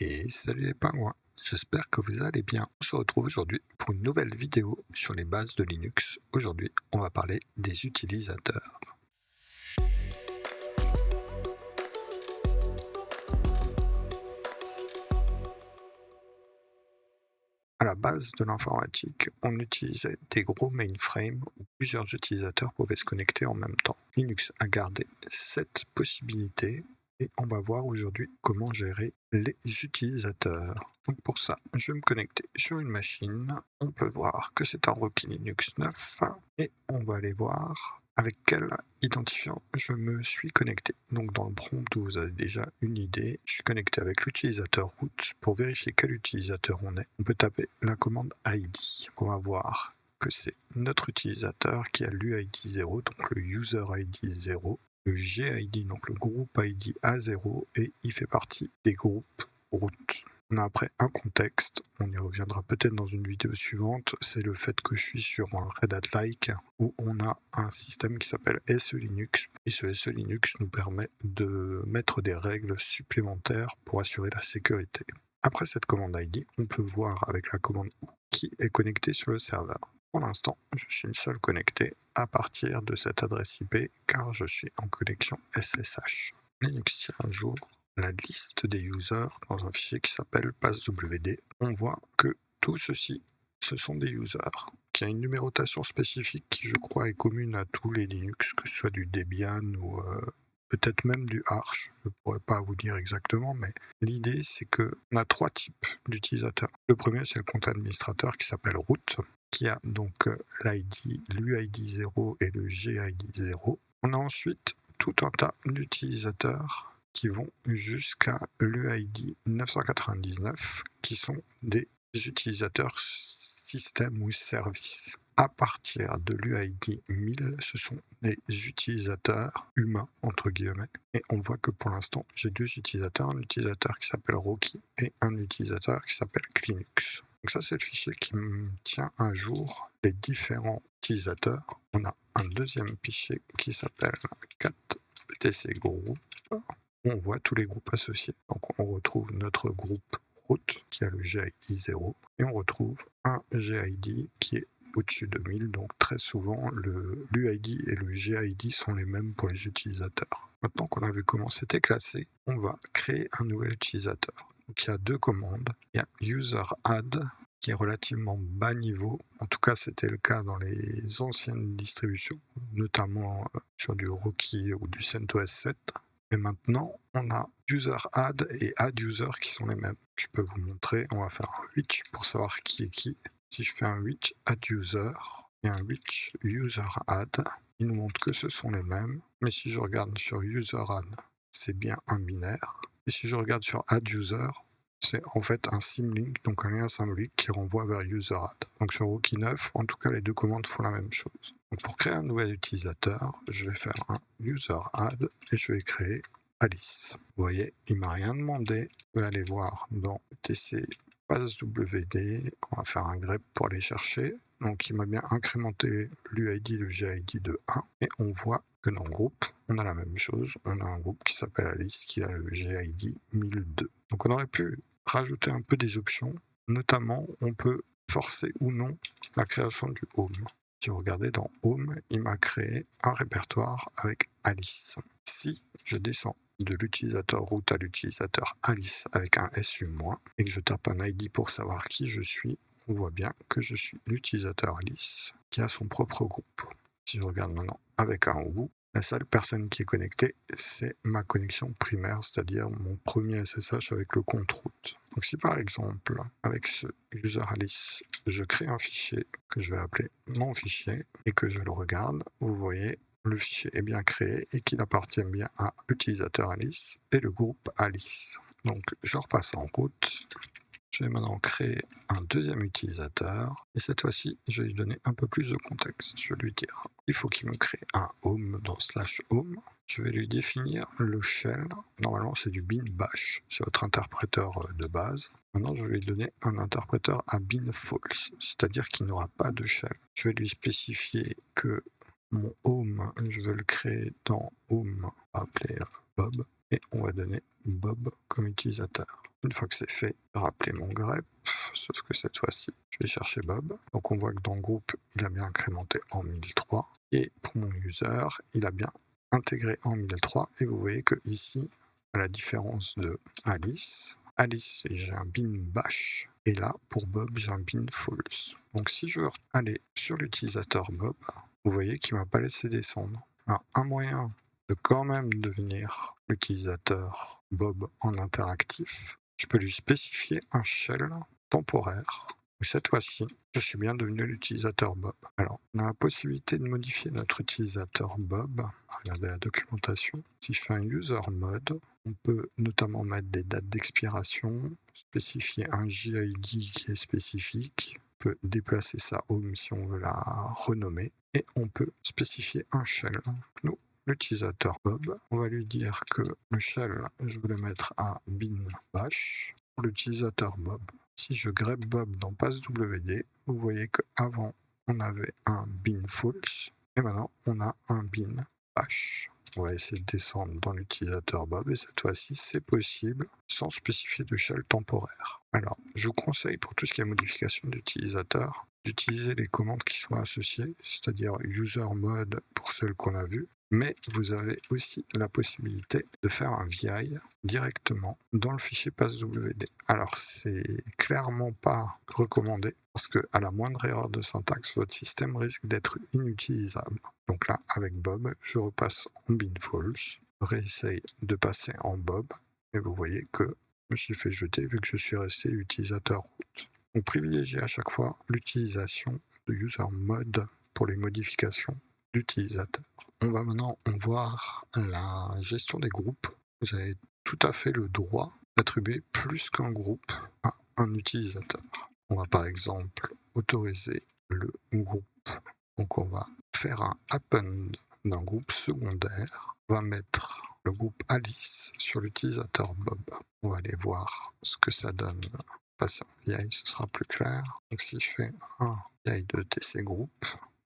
Et salut les pingouins, j'espère que vous allez bien. On se retrouve aujourd'hui pour une nouvelle vidéo sur les bases de Linux. Aujourd'hui, on va parler des utilisateurs. À la base de l'informatique, on utilisait des gros mainframes où plusieurs utilisateurs pouvaient se connecter en même temps. Linux a gardé cette possibilité et on va voir aujourd'hui comment gérer les utilisateurs. Donc pour ça, je vais me connecter sur une machine. On peut voir que c'est un Rocky Linux 9 et on va aller voir avec quel identifiant je me suis connecté. Donc dans le prompt, vous avez déjà une idée. Je suis connecté avec l'utilisateur root. Pour vérifier quel utilisateur on est, on peut taper la commande ID. On va voir que c'est notre utilisateur qui a l'UID 0, donc le user ID 0, le GID, donc le groupe ID A0, et il fait partie des groupes root. On a après un contexte, on y reviendra peut-être dans une vidéo suivante, c'est le fait que je suis sur un Red Hat-like où on a un système qui s'appelle SE Linux, et ce SE Linux nous permet de mettre des règles supplémentaires pour assurer la sécurité. Après cette commande ID, on peut voir avec la commande qui est connecté sur le serveur. Pour l'instant, je suis seul connecté à partir de cette adresse IP car je suis en connexion SSH. Linux tient à jour la liste des users dans un fichier qui s'appelle passwd. On voit que tout ceci, ce sont des users, qui a une numérotation spécifique qui, je crois, est commune à tous les Linux, que ce soit du Debian ou peut-être même du Arch. Je ne pourrais pas vous dire exactement, mais l'idée, c'est qu'on a trois types d'utilisateurs. Le premier, c'est le compte administrateur qui s'appelle root, qui a donc l'UID 0 et le GID 0. On a ensuite tout un tas d'utilisateurs qui vont jusqu'à l'UID 999, qui sont des utilisateurs système ou service. À partir de l'UID 1000, ce sont des utilisateurs humains, entre guillemets. Et on voit que pour l'instant, j'ai deux utilisateurs, un utilisateur qui s'appelle Rocky et un utilisateur qui s'appelle Linux. Donc ça, c'est le fichier qui me tient à jour les différents utilisateurs. On a un deuxième fichier qui s'appelle cat etc group. On voit tous les groupes associés. Donc on retrouve notre groupe root qui a le GID 0 et on retrouve un GID qui est au-dessus de 1000. Donc très souvent l'UID et le GID sont les mêmes pour les utilisateurs. Maintenant qu'on a vu comment c'était classé, on va créer un nouvel utilisateur. Donc il y a deux commandes. Il y a user add qui est relativement bas niveau. En tout cas, c'était le cas dans les anciennes distributions, notamment sur du Rocky ou du CentOS 7. Et maintenant, on a user add et add user qui sont les mêmes. Je peux vous montrer, on va faire un which pour savoir qui est qui. Si je fais un which add user et un which user add, il nous montre que ce sont les mêmes. Mais si je regarde sur user add, c'est bien un binaire. Et si je regarde sur add user, c'est en fait un symlink, donc un lien symbolique qui renvoie vers UserAdd. Donc sur Rocky 9, en tout cas, les deux commandes font la même chose. Donc pour créer un nouvel utilisateur, je vais faire un UserAdd et je vais créer Alice. Vous voyez, il ne m'a rien demandé. Je vais aller voir dans TC passwd. On va faire un grep pour aller chercher. Donc il m'a bien incrémenté l'UID, le GID de 1. Et on voit que dans le groupe, on a la même chose. On a un groupe qui s'appelle Alice qui a le GID 1002. Donc on aurait pu rajouter un peu des options. Notamment, on peut forcer ou non la création du home. Si vous regardez dans Home, il m'a créé un répertoire avec Alice. Si je descends de l'utilisateur root à l'utilisateur Alice avec un SU- et que je tape un ID pour savoir qui je suis, on voit bien que je suis l'utilisateur Alice qui a son propre groupe. Si je regarde maintenant avec un ou, la seule personne qui est connectée, c'est ma connexion primaire, c'est-à-dire mon premier SSH avec le compte root. Donc si par exemple, avec ce user Alice, je crée un fichier que je vais appeler mon fichier et que je le regarde, vous voyez, le fichier est bien créé et qu'il appartient bien à l'utilisateur Alice et le groupe Alice. Donc je repasse en route. Je vais maintenant créer un deuxième utilisateur et cette fois-ci, je vais lui donner un peu plus de contexte. Je vais lui dire, il faut qu'il me crée un home dans /home. Je vais lui définir le shell. Normalement, c'est du bin bash. C'est votre interpréteur de base. Maintenant, je vais lui donner un interpréteur à bin false, c'est-à-dire qu'il n'aura pas de shell. Je vais lui spécifier que mon home, je vais le créer dans home, appeler Bob. et on va donner Bob comme utilisateur. Une fois que c'est fait, rappeler mon grep, sauf que cette fois-ci, je vais chercher Bob. Donc on voit que dans le groupe, il a bien incrémenté en 1003. Et pour mon user, il a bien intégré en 1003. Et vous voyez que ici, à la différence de Alice, j'ai un bin bash. Et là, pour Bob, j'ai un bin false. Donc si je veux aller sur l'utilisateur Bob, vous voyez qu'il ne m'a pas laissé descendre. Alors un moyen de quand même devenir l'utilisateur Bob en interactif, je peux lui spécifier un shell temporaire. Cette fois-ci, je suis bien devenu l'utilisateur Bob. Alors, on a la possibilité de modifier notre utilisateur Bob. Regardez la documentation. Si je fais un user mode, on peut notamment mettre des dates d'expiration, spécifier un JID qui est spécifique. On peut déplacer sa home si on veut la renommer. Et on peut spécifier un shell. Nous, l'utilisateur Bob, on va lui dire que le shell, je vais le mettre à bin bash. Pour l'utilisateur Bob, si je grep Bob dans passwd, vous voyez qu'avant on avait un bin false et maintenant on a un bin bash. On va essayer de descendre dans l'utilisateur Bob et cette fois-ci c'est possible sans spécifier de shell temporaire. Alors je vous conseille pour tout ce qui est modification d'utilisateur d'utiliser les commandes qui sont associées, c'est-à-dire user mode pour celles qu'on a vues, mais vous avez aussi la possibilité de faire un VI directement dans le fichier passwd. Alors c'est clairement pas recommandé parce que à la moindre erreur de syntaxe, votre système risque d'être inutilisable. Donc là, avec Bob, je repasse en bin false, je réessaye de passer en Bob et vous voyez que je me suis fait jeter vu que je suis resté utilisateur root. Donc privilégiez à chaque fois l'utilisation de user mode pour les modifications d'utilisateurs. On va maintenant voir la gestion des groupes. Vous avez tout à fait le droit d'attribuer plus qu'un groupe à un utilisateur. On va par exemple autoriser le groupe. Donc on va faire un append d'un groupe secondaire. On va mettre le groupe Alice sur l'utilisateur Bob. On va aller voir ce que ça donne. Passer en VI, ce sera plus clair. Donc si je fais un VI de TC group,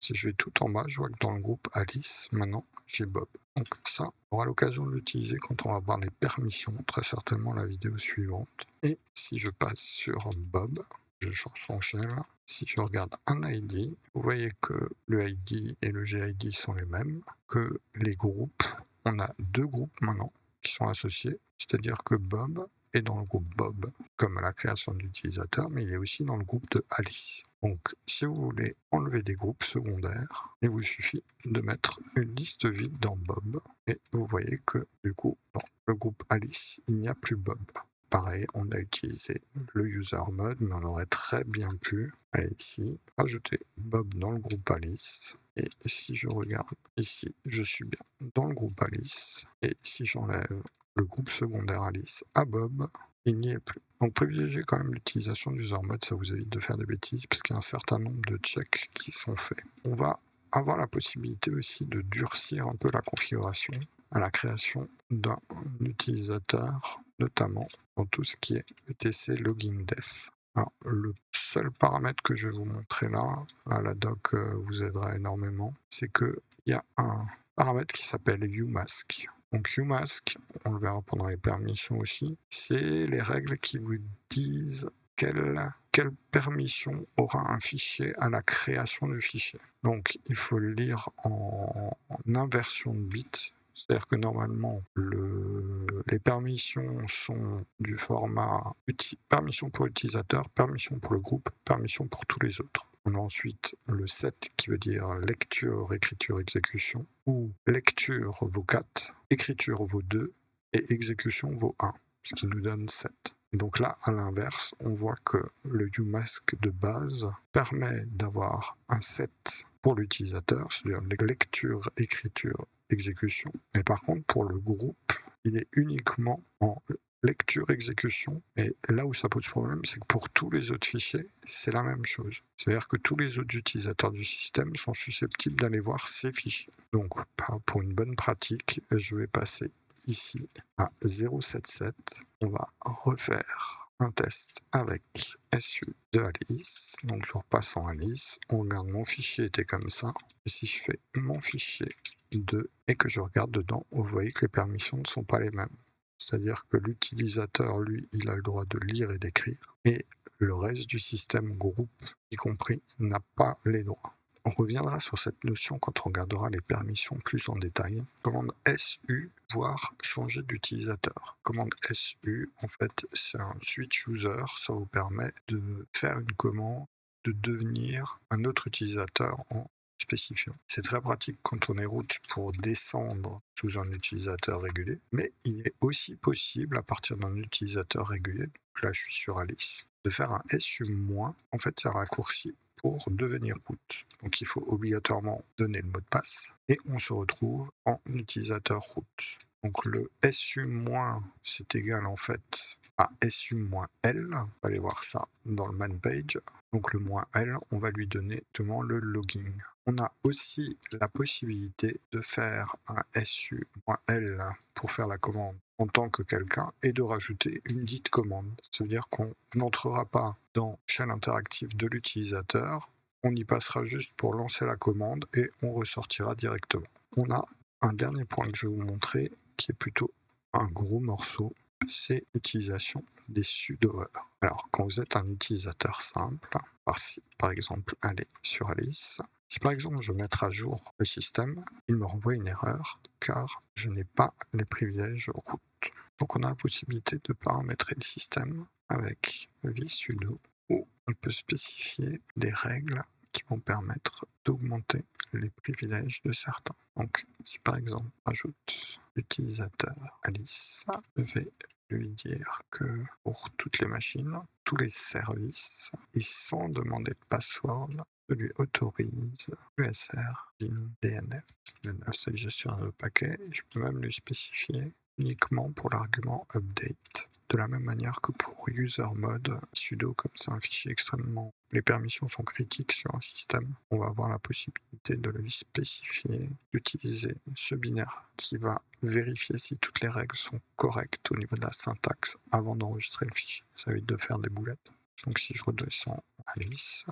si je vais tout en bas, je vois que dans le groupe Alice, maintenant, j'ai Bob. Donc ça, on aura l'occasion de l'utiliser quand on va voir les permissions, très certainement la vidéo suivante. Et si je passe sur Bob, je change son shell. Si je regarde un ID, vous voyez que le ID et le GID sont les mêmes, que les groupes, on a deux groupes maintenant qui sont associés, c'est-à-dire que Bob est dans le groupe Bob, comme à la création de l'utilisateur, mais il est aussi dans le groupe de Alice. Donc, si vous voulez enlever des groupes secondaires, il vous suffit de mettre une liste vide dans Bob, et vous voyez que, du coup, dans le groupe Alice, il n'y a plus Bob. Pareil, on a utilisé le user mode, mais on aurait très bien pu aller ici, rajouter Bob dans le groupe Alice. Et si je regarde ici, je suis bien dans le groupe Alice. Et si j'enlève le groupe secondaire Alice à Bob, il n'y est plus. Donc privilégiez quand même l'utilisation du user mode, ça vous évite de faire des bêtises, parce qu'il y a un certain nombre de checks qui sont faits. On va avoir la possibilité aussi de durcir un peu la configuration à la création d'un utilisateur, notamment dans tout ce qui est ETC login def. Alors, le seul paramètre que je vais vous montrer là, la doc vous aidera énormément, c'est qu'il y a un paramètre qui s'appelle umask. Donc umask, on le verra pendant les permissions aussi, c'est les règles qui vous disent quelle permission aura un fichier à la création du fichier. Donc il faut le lire en inversion de bits. C'est-à-dire que normalement, les permissions sont du format permission pour l'utilisateur, permission pour le groupe, permission pour tous les autres. On a ensuite le set qui veut dire lecture, écriture, exécution, ou lecture vaut 4, écriture vaut 2 et exécution vaut 1, ce qui nous donne 7. Et donc là, à l'inverse, on voit que le umask de base permet d'avoir un set pour l'utilisateur, c'est-à-dire lecture, écriture, exécution. Mais par contre, pour le groupe, il est uniquement en lecture, exécution. Et là où ça pose problème, c'est que pour tous les autres fichiers, c'est la même chose. C'est-à-dire que tous les autres utilisateurs du système sont susceptibles d'aller voir ces fichiers. Donc, pour une bonne pratique, je vais passer ici à 077. On va refaire un test avec SU de Alice. Donc je repasse en Alice. On regarde mon fichier était comme ça. Et si je fais mon fichier 2 et que je regarde dedans, vous voyez que les permissions ne sont pas les mêmes. c'est-à-dire que l'utilisateur, lui, il a le droit de lire et d'écrire, et le reste du système groupe, y compris, n'a pas les droits. On reviendra sur cette notion quand on regardera les permissions plus en détail. Commande SU, voire changer d'utilisateur. Commande SU, en fait, c'est un switch user, ça vous permet de faire une commande, de devenir un autre utilisateur en spécifiant. C'est très pratique quand on est root pour descendre sous un utilisateur régulier, mais il est aussi possible à partir d'un utilisateur régulier, donc là je suis sur Alice, de faire un SU-. En fait, c'est un raccourci pour devenir root. Donc il faut obligatoirement donner le mot de passe et on se retrouve en utilisateur root. Donc le SU-, c'est égal en fait à SU-L. On va aller voir ça dans le man page. Donc le "-L", on va lui donner directement le login. On a aussi la possibilité de faire un SU-L pour faire la commande en tant que quelqu'un et de rajouter une dite commande. Ça veut dire qu'on n'entrera pas dans shell interactive de l'utilisateur, on y passera juste pour lancer la commande et on ressortira directement. On a un dernier point que je vais vous montrer qui est plutôt un gros morceau, c'est l'utilisation des sudoers. Alors quand vous êtes un utilisateur simple, par exemple aller sur Alice, si par exemple je veux mettre à jour le système, il me renvoie une erreur car je n'ai pas les privilèges root. Donc on a la possibilité de paramétrer le système avec vsudo où on peut spécifier des règles qui vont permettre d'augmenter les privilèges de certains. Donc si par exemple j'ajoute l'utilisateur Alice, je vais lui dire que pour toutes les machines, tous les services, et sans demander de password, je lui autorise USR, DNF. C'est la gestion de paquet. Je peux même lui spécifier uniquement pour l'argument update. De la même manière que pour user mode sudo, comme c'est un fichier extrêmement... Les permissions sont critiques sur un système. On va avoir la possibilité de lui spécifier, d'utiliser ce binaire qui va vérifier si toutes les règles sont correctes au niveau de la syntaxe avant d'enregistrer le fichier. Ça évite de faire des boulettes. Donc si je redescends en Alice,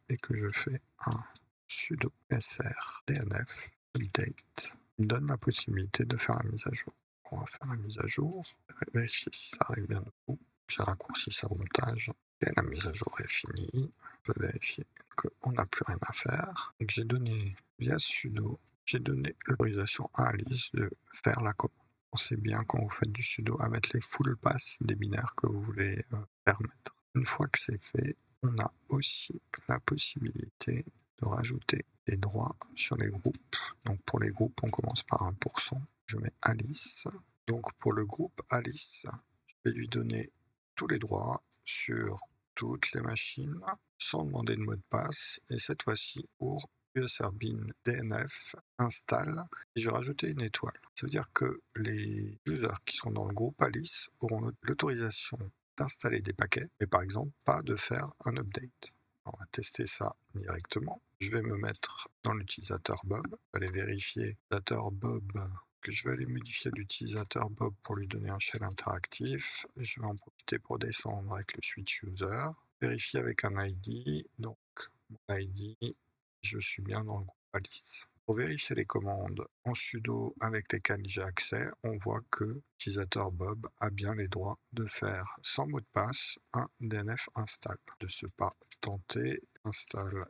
et que je fais un sudo sr dnf update, il me donne la possibilité de faire la mise à jour. On va faire la mise à jour, vérifier si ça arrive bien debout. J'ai raccourci ça au montage et la mise à jour est finie. On peut vérifier qu'on n'a plus rien à faire et que j'ai donné via sudo, j'ai donné l'autorisation à Alice de faire la commande. Pensez bien quand vous faites du sudo à mettre les full pass des binaires que vous voulez permettre. Une fois que c'est fait, on a aussi la possibilité de rajouter des droits sur les groupes. Donc pour les groupes, on commence par 1%. Je mets Alice. Donc pour le groupe Alice, je vais lui donner tous les droits sur toutes les machines sans demander de mot de passe. Et cette fois-ci, pour usrbin dnf install, et je vais rajouter une étoile. Ça veut dire que les users qui sont dans le groupe Alice auront l'autorisation d'installer des paquets, mais par exemple pas de faire un update. On va tester ça directement. Je vais me mettre dans l'utilisateur Bob, aller vérifier l'utilisateur Bob, que je vais aller modifier l'utilisateur Bob pour lui donner un shell interactif. Je vais en profiter pour descendre avec le switch user, vérifier avec un ID. Donc mon ID, je suis bien dans le groupe Alice. Pour vérifier les commandes en sudo avec lesquelles j'ai accès, on voit que l'utilisateur Bob a bien les droits de faire sans mot de passe un DNF install. De ce pas, tenter install.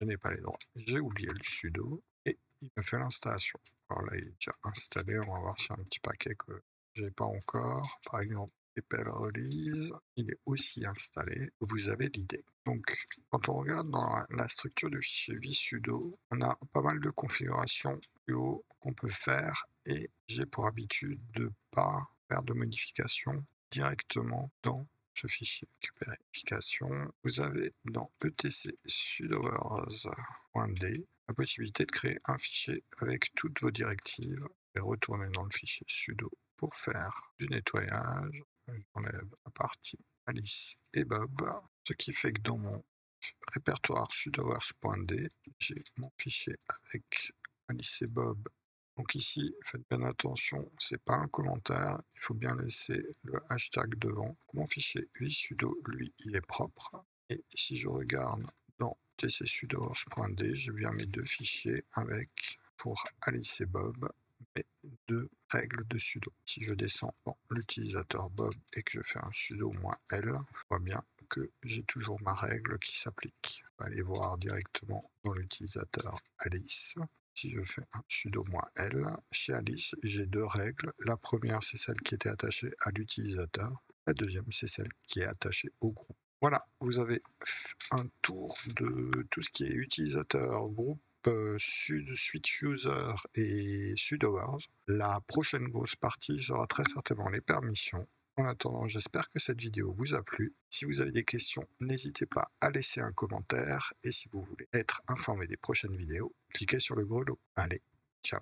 Je n'ai pas les droits. J'ai oublié le sudo et il me fait l'installation. Alors là, il est déjà installé. On va voir si y a un petit paquet que j'ai pas encore. Par exemple, EPL release, il est aussi installé. Vous avez l'idée. Donc, quand on regarde dans la structure du fichier vsudo, on a pas mal de configurations plus haut qu'on peut faire et j'ai pour habitude de ne pas faire de modifications directement dans ce fichier. Récupérer modification. Vous avez dans etc sudoers.d la possibilité de créer un fichier avec toutes vos directives et retourner dans le fichier sudo pour faire du nettoyage. J'enlève la partie Alice et Bob, ce qui fait que dans mon répertoire sudoers.d, j'ai mon fichier avec Alice et Bob. Donc ici, faites bien attention, c'est pas un commentaire, il faut bien laisser le hashtag devant. Mon fichier vsudo, lui, il est propre. Et si je regarde dans tcsudoers.d, j'ai bien mes deux fichiers avec pour Alice et Bob, mais de règles de sudo. Si je descends dans l'utilisateur Bob et que je fais un sudo -L, on voit bien que j'ai toujours ma règle qui s'applique. On va aller voir directement dans l'utilisateur Alice. Si je fais un sudo -L, chez Alice, j'ai deux règles. La première, c'est celle qui était attachée à l'utilisateur. La deuxième, c'est celle qui est attachée au groupe. Voilà, vous avez un tour de tout ce qui est utilisateur, groupe, switch user et sudoers. La prochaine grosse partie sera très certainement les permissions. En attendant, j'espère que cette vidéo vous a plu. Si vous avez des questions, n'hésitez pas à laisser un commentaire. Et si vous voulez être informé des prochaines vidéos, cliquez sur le grelot. Allez, ciao!